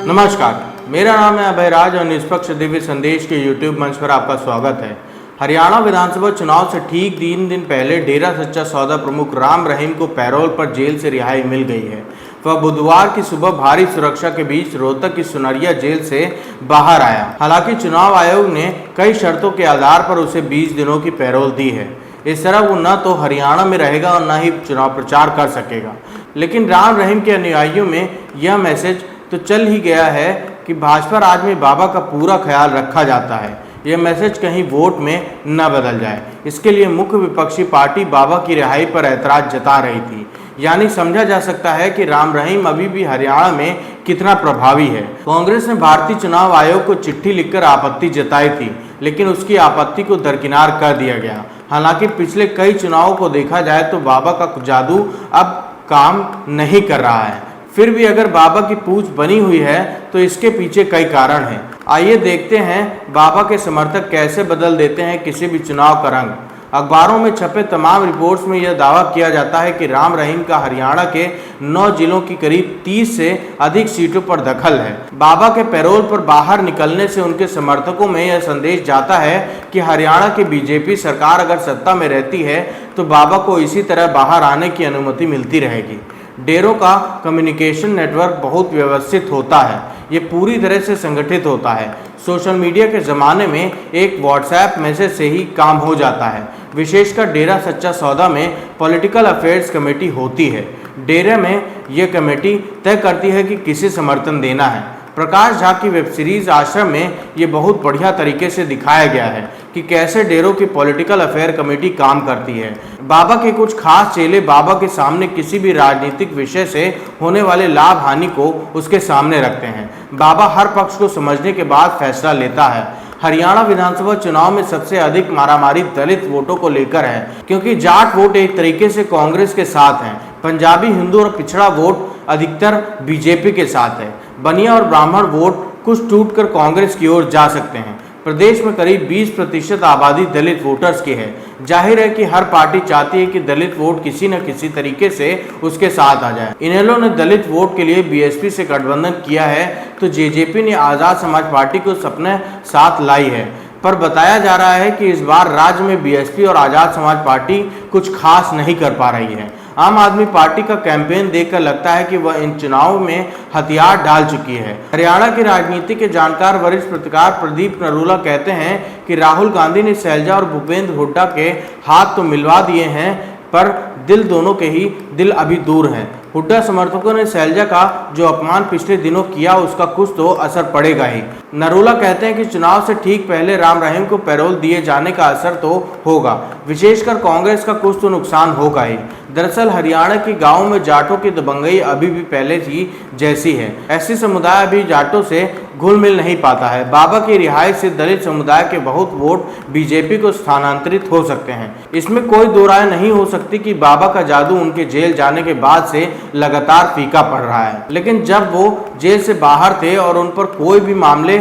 नमस्कार, मेरा नाम है अभय राज और निष्पक्ष दिव्य संदेश के यूट्यूब मंच पर आपका स्वागत है। हरियाणा विधानसभा चुनाव से ठीक 3 दिन पहले डेरा सच्चा सौदा प्रमुख राम रहीम को पैरोल पर जेल से रिहाई मिल गई है। वह बुधवार की सुबह भारी सुरक्षा के बीच रोहतक की सुनरिया जेल से बाहर आया। हालांकि चुनाव आयोग ने कई शर्तों के आधार पर उसे 20 दिनों की पैरोल दी है। इस तरह वो न तो हरियाणा में रहेगा और न ही चुनाव प्रचार कर सकेगा। लेकिन राम रहीम के अनुयायियों में यह मैसेज तो चल ही गया है कि भाजपा राज में बाबा का पूरा ख्याल रखा जाता है। यह मैसेज कहीं वोट में न बदल जाए, इसके लिए मुख्य विपक्षी पार्टी बाबा की रिहाई पर ऐतराज जता रही थी। यानी समझा जा सकता है कि राम रहीम अभी भी हरियाणा में कितना प्रभावी है। कांग्रेस ने भारतीय चुनाव आयोग को चिट्ठी लिखकर आपत्ति जताई थी, लेकिन उसकी आपत्ति को दरकिनार कर दिया गया। हालांकि पिछले कई चुनावों को देखा जाए तो बाबा का जादू अब काम नहीं कर रहा है। फिर भी अगर बाबा की पूंछ बनी हुई है तो इसके पीछे कई कारण हैं। आइए देखते हैं बाबा के समर्थक कैसे बदल देते हैं किसी भी चुनाव का रंग। अखबारों में छपे तमाम रिपोर्ट्स में यह दावा किया जाता है कि राम रहीम का हरियाणा के 9 जिलों की करीब 30 से अधिक सीटों पर दखल है। बाबा के पैरोल पर बाहर निकलने से उनके समर्थकों में यह संदेश जाता है कि हरियाणा की बीजेपी सरकार अगर सत्ता में रहती है तो बाबा को इसी तरह बाहर आने की अनुमति मिलती रहेगी। डेरों का कम्युनिकेशन नेटवर्क बहुत व्यवस्थित होता है, ये पूरी तरह से संगठित होता है। सोशल मीडिया के ज़माने में एक व्हाट्सएप मैसेज से ही काम हो जाता है। विशेषकर डेरा सच्चा सौदा में पॉलिटिकल अफेयर्स कमेटी होती है। डेरे में यह कमेटी तय करती है कि किसे समर्थन देना है। प्रकाश झा की वेब सीरीज आश्रम में ये बहुत बढ़िया तरीके से दिखाया गया है कि कैसे डेरों की पॉलिटिकल अफेयर कमेटी काम करती है। बाबा के कुछ खास चेले बाबा के सामने किसी भी राजनीतिक विषय से होने वाले लाभ हानि को उसके सामने रखते हैं। बाबा हर पक्ष को समझने के बाद फैसला लेता है। हरियाणा विधानसभा चुनाव में सबसे अधिक मारामारी दलित वोटों को लेकर है, क्योंकि जाट वोट एक तरीके से कांग्रेस के साथ हैं। पंजाबी, हिंदू और पिछड़ा वोट अधिकतर बीजेपी के साथ है। बनिया और ब्राह्मण वोट कुछ टूटकर कांग्रेस की ओर जा सकते हैं। प्रदेश में करीब 20% आबादी दलित वोटर्स की है। जाहिर है कि हर पार्टी चाहती है कि दलित वोट किसी न किसी तरीके से उसके साथ आ जाए। इनेलो ने दलित वोट के लिए बीएसपी से गठबंधन किया है तो जेजेपी ने आज़ाद समाज पार्टी को अपने साथ लाई है। पर बताया जा रहा है कि इस बार राज्य में बीएसपी और आज़ाद समाज पार्टी कुछ खास नहीं कर पा रही है। आम आदमी पार्टी का कैंपेन देखकर लगता है कि वह इन चुनावों में हथियार डाल चुकी है। हरियाणा की राजनीति के जानकार वरिष्ठ पत्रकार प्रदीप नरूला कहते हैं कि राहुल गांधी ने शैलजा और भूपेंद्र हुड्डा के हाथ तो मिलवा दिए हैं, पर दिल दोनों के ही दिल अभी दूर हैं। हुड्डा समर्थकों ने शैलजा का जो अपमान पिछले दिनों किया उसका कुछ तो असर पड़ेगा ही। नरूला कहते हैं कि चुनाव से ठीक पहले राम रहीम को पैरोल दिए जाने का असर तो होगा, विशेषकर कांग्रेस का कुछ तो नुकसान होगा ही। दरअसल हरियाणा के गांवों में जाटों की दबंगई अभी भी पहले ही जैसी है। ऐसी समुदाय अभी जाटों से घुल मिल नहीं पाता है। बाबा की रिहाई से दलित समुदाय के बहुत वोट बीजेपी को स्थानांतरित हो सकते हैं। इसमें कोई दो राय नहीं हो सकती कि बाबा का जादू उनके जेल जाने के बाद से लगातार फीका पड़ रहा है। लेकिन जब वो जेल से बाहर थे और उन पर कोई भी मामले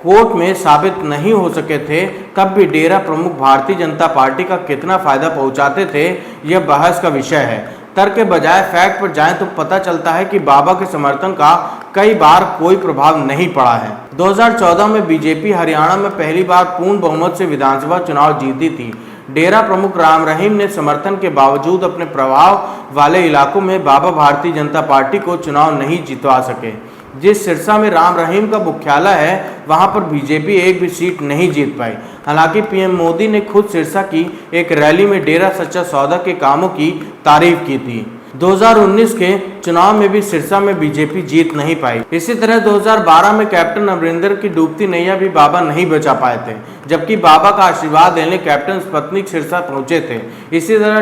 कोर्ट में साबित नहीं हो सके थे, तब भी डेरा प्रमुख भारतीय जनता पार्टी का कितना फायदा पहुंचाते थे, यह बहस का विषय है। तर्क के बजाय फैक्ट पर जाएं तो पता चलता है कि बाबा के समर्थन का कई बार कोई प्रभाव नहीं पड़ा है। 2014 में बीजेपी हरियाणा में पहली बार पूर्ण बहुमत से विधानसभा चुनाव जीती थी। डेरा प्रमुख राम रहीम ने समर्थन के बावजूद अपने प्रभाव वाले इलाकों में बाबा भारतीय जनता पार्टी को चुनाव नहीं जितवा सके। जिस सिरसा में राम रहीम का मुख्यालय है वहां पर बीजेपी एक भी सीट नहीं जीत पाई। हालांकि पीएम मोदी ने खुद सिरसा की एक रैली में डेरा सच्चा सौदा के कामों की तारीफ की थी। 2019 के चुनाव में भी सिरसा में बीजेपी जीत नहीं पाई। इसी तरह 2012 में कैप्टन अमरिंदर की डूबती नैया भी बाबा नहीं बचा पाए थे, जबकि बाबा का आशीर्वाद लेने कैप्टन स्पतनिक सिरसा पहुंचे थे। इसी तरह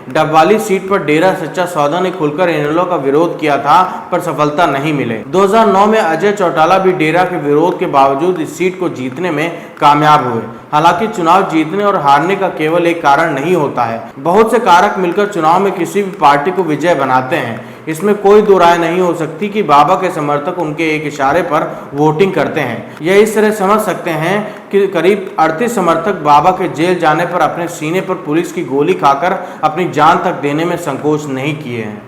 डबवाली सीट पर डेरा सच्चा सौदा ने खुलकर इनेलो का विरोध किया था, पर सफलता नहीं मिले। 2009 में अजय चौटाला भी डेरा के विरोध के बावजूद इस सीट को जीतने में कामयाब हुए। हालांकि चुनाव जीतने और हारने का केवल एक कारण नहीं होता है, बहुत से कारक मिलकर चुनाव में किसी भी पार्टी को विजय बनाते हैं। इसमें कोई दो राय नहीं हो सकती कि बाबा के समर्थक उनके एक इशारे पर वोटिंग करते हैं। यह इस तरह समझ सकते हैं कि करीब 38 समर्थक बाबा के जेल जाने पर अपने सीने पर पुलिस की गोली खाकर अपनी जान तक देने में संकोच नहीं किए हैं।